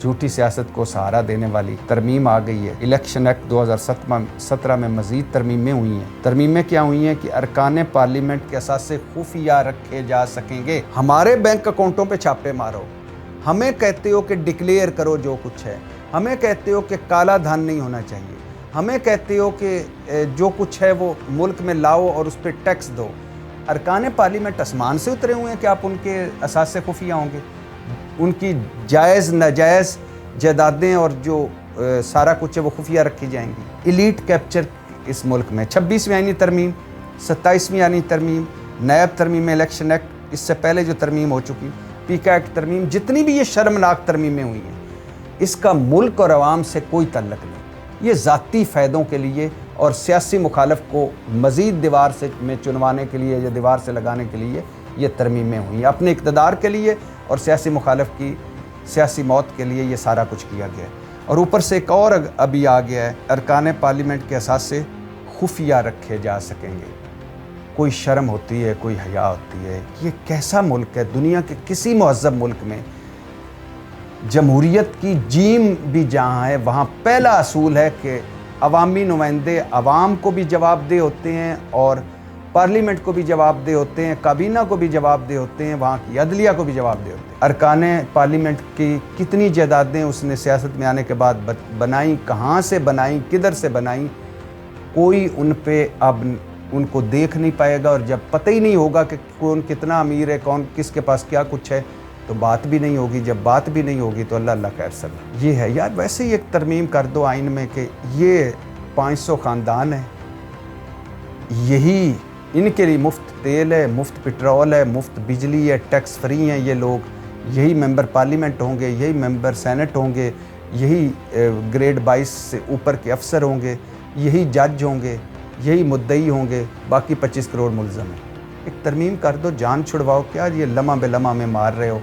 झूठी सियासत को सहारा देने वाली तरमीम आ गई है। इलेक्शन एक्ट 2017 में मज़ीद तरमीमें हुई हैं। तरमीमें क्या हुई हैं कि अरकान पार्लियामेंट के असासे खुफिया रखे जा सकेंगे। हमारे बैंक अकाउंटों पे छापे मारो, हमें कहते हो कि डिक्लेयर करो जो कुछ है, हमें कहते हो कि काला धन नहीं होना चाहिए, हमें कहते हो कि जो कुछ है वो मुल्क में लाओ और उस पर टैक्स दो। अरकान पार्लियामेंट आसमान से उतरे हुए हैं कि आप उनके असासे खुफिया होंगे? उनकी जायज़ नाजायज़ जायदादें और जो सारा कुछ है वो खुफिया रखी जाएंगी। एलीट कैप्चर इस मुल्क में 26वीं आईनी तरमीम, 27वीं आईनी तरमीम, नायब तरमीम इलेक्शन एक्ट, इससे पहले जो तरमीम हो चुकी, पीका एक्ट तरमीम, जितनी भी ये शर्मनाक तरमीमें हुई हैं, इसका मुल्क और अवाम से कोई तल्लक नहीं। ये ज़ाती फ़ायदों के लिए और सियासी मुखालफ को मज़ीद दीवार से में चुनवाने के लिए या दीवार से लगाने के लिए ये तरमीमें हुई हैं। अपने इक़्तिदार के लिए और सियासी मुखालफ की सियासी मौत के लिए ये सारा कुछ किया गया है। और ऊपर से एक और अभी आ गया है, अरकान पार्लियामेंट के असासे खुफिया रखे जा सकेंगे। कोई शर्म होती है, कोई हया होती है? ये कैसा मुल्क है? दुनिया के किसी मुहज़्ज़ब मुल्क में जमहूरियत की जीम भी जहाँ है, वहाँ पहला असूल है कि अवामी नुमाइंदे अवाम को भी जवाबदेह होते हैं और पार्लियामेंट को भी जवाबदेह होते हैं, काबीना को भी जवाबदेह होते हैं, वहाँ की अदलिया को भी जवाबदेह होते हैं। अरकान पार्लियामेंट की कितनी जायदादें उसने सियासत में आने के बाद बनाई, कहाँ से बनाई, किधर से बनाई, कोई उन पे अब उनको देख नहीं पाएगा। और जब पता ही नहीं होगा कि कौन कितना अमीर है, कौन किसके पास क्या कुछ है, तो बात भी नहीं होगी। जब बात भी नहीं होगी तो अल्लाह अल्लाह खैर सल्ला। ये है यार, वैसे ही एक तरमीम कर दो आइन में कि ये 500 ख़ानदान है, यही इनके लिए मुफ्त तेल है, मुफ्त पेट्रोल है, मुफ्त बिजली है, टैक्स फ्री हैं ये लोग, यही मेंबर पार्लियामेंट होंगे, यही मेंबर सेनेट होंगे, यही ग्रेड 22 से ऊपर के अफसर होंगे, यही जज होंगे, यही मुद्दई होंगे, बाकी 25 करोड़ मुल्ज़म हैं। एक तरमीम कर दो, जान छुड़वाओ। क्या ये लम्हा बे लम्हा में मार रहे हो?